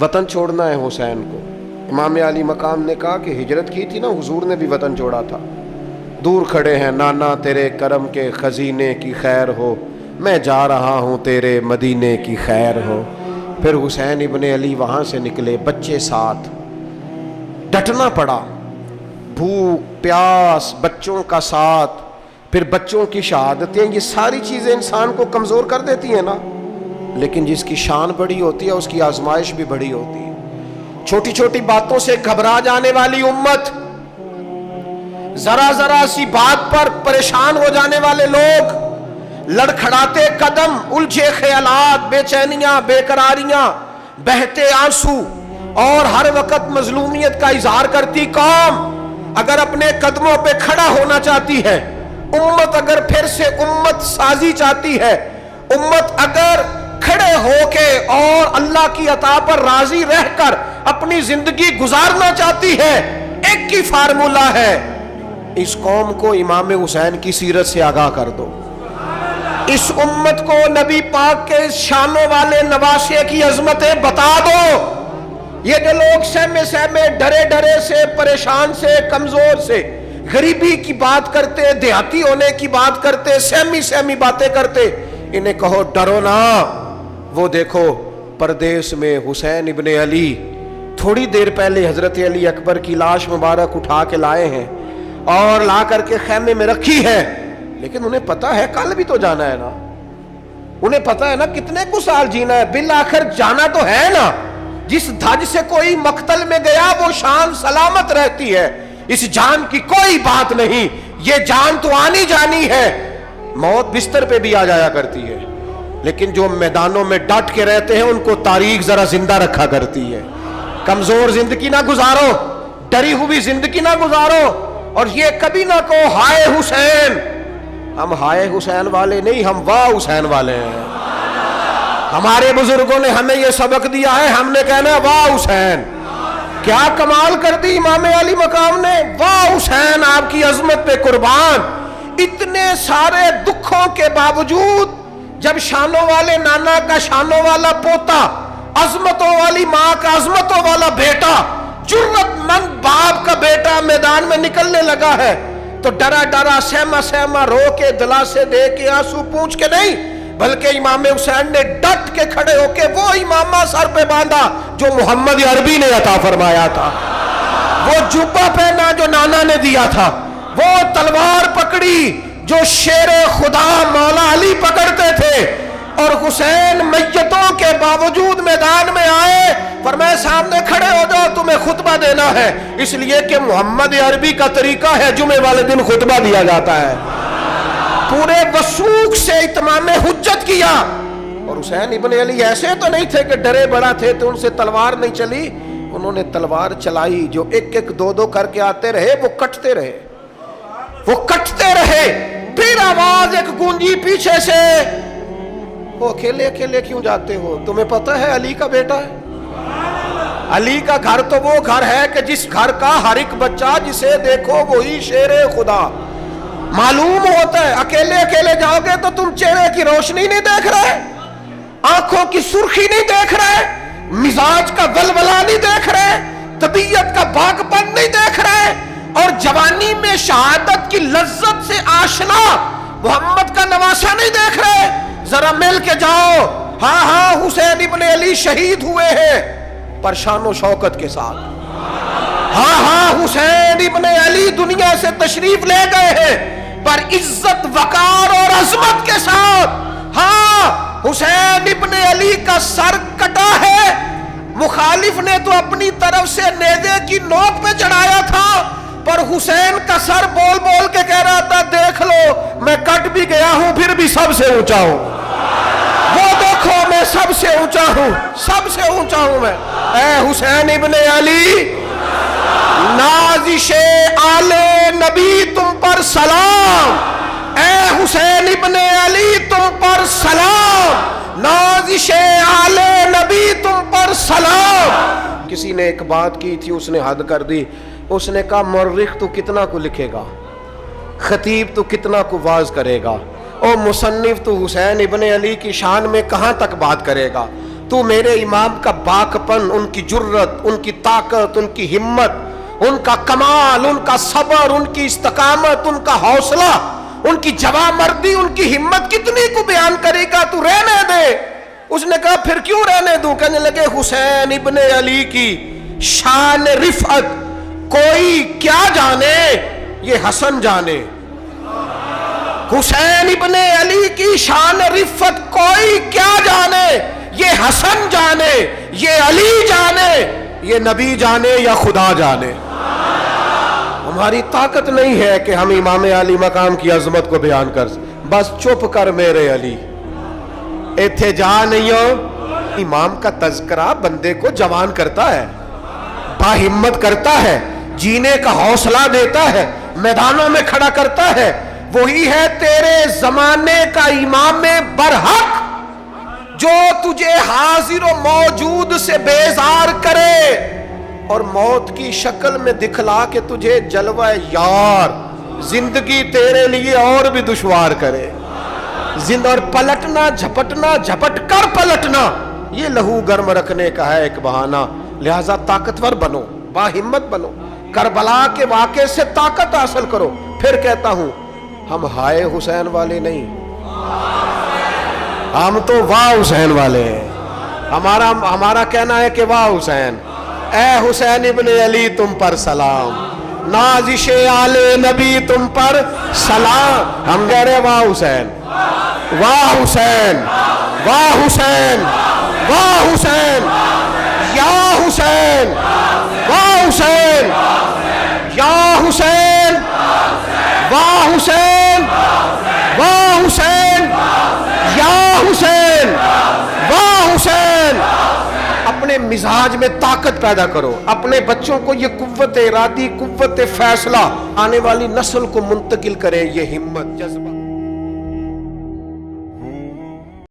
وطن چھوڑنا ہے حسین کو. امام علی مقام نے کہا کہ ہجرت کی تھی نا حضور نے بھی وطن چھوڑا تھا. دور کھڑے ہیں نانا تیرے کرم کے خزینے کی خیر ہو، میں جا رہا ہوں تیرے مدینے کی خیر ہو. پھر حسین ابن علی وہاں سے نکلے، بچے ساتھ، ڈٹنا پڑا، بھوک پیاس، بچوں کا ساتھ، پھر بچوں کی شہادتیں، یہ ساری چیزیں انسان کو کمزور کر دیتی ہیں نا. لیکن جس کی شان بڑی ہوتی ہے اس کی آزمائش بھی بڑی ہوتی ہے. چھوٹی چھوٹی باتوں سے گھبرا جانے والی امت، ذرا ذرا سی بات پر پریشان ہو جانے والے لوگ، لڑکھڑاتے قدم، الجھے خیالات، بے چینیاں، بے قراریاں، بہتے آنسو اور ہر وقت مظلومیت کا اظہار کرتی قوم اگر اپنے قدموں پہ کھڑا ہونا چاہتی ہے، امت اگر پھر سے امت سازی چاہتی ہے، امت اگر کھڑے ہو کے اور اللہ کی عطا پر راضی رہ کر اپنی زندگی گزارنا چاہتی ہے، ایک ہی فارمولہ ہے، اس قوم کو امام حسین کی سیرت سے آگاہ کر دو. اس امت کو نبی پاک کے شانوں والے نواسے کی عظمتیں بتا دو. یہ جو لوگ سہمے سہمے ڈرے ڈرے سے، پریشان سے، کمزور سے، غریبی کی بات کرتے، دیہاتی ہونے کی بات کرتے، سہمی سہمی باتیں کرتے، انہیں کہو ڈرو نا. وہ دیکھو پردیس میں حسین ابن علی تھوڑی دیر پہلے حضرت علی اکبر کی لاش مبارک اٹھا کے لائے ہیں اور لا کر کے خیمے میں رکھی ہے، لیکن انہیں پتا ہے کل بھی تو جانا ہے نا، انہیں پتا ہے نا کتنے کو سال جینا ہے، بالآخر جانا تو ہے نا. جس دھج سے کوئی مقتل میں گیا وہ شان سلامت رہتی ہے، اس جان کی کوئی بات نہیں، یہ جان تو آنی جانی ہے. موت بستر پہ بھی آ جایا کرتی ہے، لیکن جو میدانوں میں ڈٹ کے رہتے ہیں ان کو تاریخ ذرا زندہ رکھا کرتی ہے. کمزور زندگی نہ گزارو، ڈری ہوئی زندگی نہ گزارو، اور یہ کبھی نہ کہو ہائے حسین. ہم ہائے حسین والے نہیں، ہم واہ حسین والے ہیں. ہمارے بزرگوں نے ہمیں یہ سبق دیا ہے، ہم نے کہنا واہ حسین. کیا کمال کر دی امام علی مقام نے، واہ حسین آپ کی عظمت پہ قربان. اتنے سارے دکھوں کے باوجود جب شانوں والے نانا کا شانوں والا پوتا، عظمتوں والی ماں کا عظمتوں والا بیٹا، جرت مند باپ کا بیٹا میدان میں نکلنے لگا ہے تو ڈرا ڈرا سہما سہما رو کے دلاسے دے کے آنسو پونچھ کے نہیں، بلکہ امام حسین نے ڈٹ کے کھڑے ہو کے وہ امامہ سر پہ باندھا جو محمد عربی نے عطا فرمایا تھا، وہ جبہ پہنا جو نانا نے دیا تھا، وہ تلوار پکڑی جو شیر خدا مولا علی پکڑتے تھے. اور حسین میتوں کے باوجود میدان میں آئے، فرمایا سامنے کھڑے ہو جاؤ، تمہیں خطبہ دینا ہے، اس لیے کہ محمد عربی کا طریقہ ہے جمعے والے دن خطبہ دیا جاتا ہے. پورے وثوق سے اتمام حجت کیا. اور حسین ابن علی ایسے تو نہیں تھے کہ ڈرے بڑا تھے تو ان سے تلوار نہیں چلی، انہوں نے تلوار چلائی. جو ایک ایک دو دو کر کے آتے رہے وہ کٹتے رہے، وہ کٹتے رہے. پھر آواز ایک گونجی پیچھے سے، وہ اکیلے اکیلے کیوں جاتے ہو؟ تمہیں پتہ ہے علی کا بیٹا ہے. علی کا گھر تو وہ گھر ہے کہ جس گھر کا ہر ایک بچہ جسے دیکھو وہی شیر خدا. معلوم ہوتا ہے اکیلے اکیلے جاؤ گے تو تم چہرے کی روشنی نہیں دیکھ رہے، آنکھوں کی سرخی نہیں دیکھ رہے، مزاج کا ولولہ نہیں دیکھ رہے، طبیعت کا باغ پن نہیں دیکھ رہے، اور جوانی میں شہادت کی لذت سے آشنا محمد کا نواسا نہیں دیکھ رہے. ذرا مل کے جاؤ. ہاں ہاں حسین ابن علی شہید ہوئے ہیں پر شان و شوکت کے ساتھ. ہاں ہاں حسین ابن علی دنیا سے تشریف لے گئے ہیں پر عزت وقار اور عظمت کے ساتھ. ہاں حسین ابن علی کا سر کٹا ہے، مخالف نے تو اپنی طرف سے نیزے کی نوک پہ چڑھایا تھا، پر حسین کا سر بول بول کے کہہ رہا تھا دیکھ لو میں کٹ بھی گیا ہوں پھر بھی سب سے اونچا ہوں، وہ دیکھو میں سب سے اونچا ہوں، سب سے اونچا ہوں میں. اے حسین ابن علی، نازش آل نبی تم پر سلام. اے حسین ابن علی تم پر سلام، نازش آل نبی تم پر سلام. کسی نے ایک بات کی تھی، اس نے حد کر دی. اس نے کہا مورخ تو کتنا کو لکھے گا، خطیب تو کتنا کو واز کرے گا، اور مصنف تو حسین ابن علی کی شان میں کہاں تک بات کرے گا. تو میرے امام کا باکپن، ان کی جرت، ان کی طاقت، ان کی ہمت، ان کا کمال، ان کا صبر، ان کی استقامت، ان کا حوصلہ، ان کی جواں مردی، ان کی ہمت کتنی کو بیان کرے گا، تو رہنے دے۔ اس نے کہا پھر کیوں رہنے دوں؟ کہنے لگے حسین ابن علی کی شان رفعت کوئی کیا جانے، یہ حسن جانے۔ حسین ابن علی کی شان رفعت کوئی کیا جانے، یہ حسن جانے، یہ علی جانے، یہ نبی جانے یا خدا جانے۔ ہماری طاقت نہیں ہے کہ ہم امام علی مقام کی عظمت کو بیان کر سکیں۔ بس چپ کر میرے علی، ایتھے جا نہیں ہو۔ امام کا تذکرہ بندے کو جوان کرتا ہے، باہمت کرتا ہے، جینے کا حوصلہ دیتا ہے، میدانوں میں کھڑا کرتا ہے۔ وہی ہے تیرے زمانے کا امام برحق جو تجھے حاضر و موجود سے بیزار کرے اور موت کی شکل میں دکھلا کے تجھے جلوہ یار، زندگی تیرے لیے اور بھی دشوار کرے۔ اور پلٹنا، جھپٹنا، جھپٹ کر پلٹنا، یہ لہو گرم رکھنے کا ہے ایک بہانہ۔ لہذا طاقتور بنو، باہمت بنو، کربلا کے واقعے سے طاقت حاصل کرو۔ پھر کہتا ہوں ہم ہائے حسین والے نہیں، ہم تو واہ حسین والے ہیں۔ ہمارا کہنا ہے کہ واہ حسین، اے حسین ابن علی تم پر سلام، نازش آل نبی تم پر سلام۔ ہم کہہ رہے واہ حسین، واہ حسین، واہ حسین، واہ حسین، یا حسین، واہ حسین، یا حسین، واہ حسین، واہ حسین، یا حسین، واہ حسین۔ اپنے مزاج میں طاقت پیدا کرو، اپنے بچوں کو یہ قوت ارادی، قوت فیصلہ آنے والی نسل کو منتقل کرے، یہ ہمت، جذبہ۔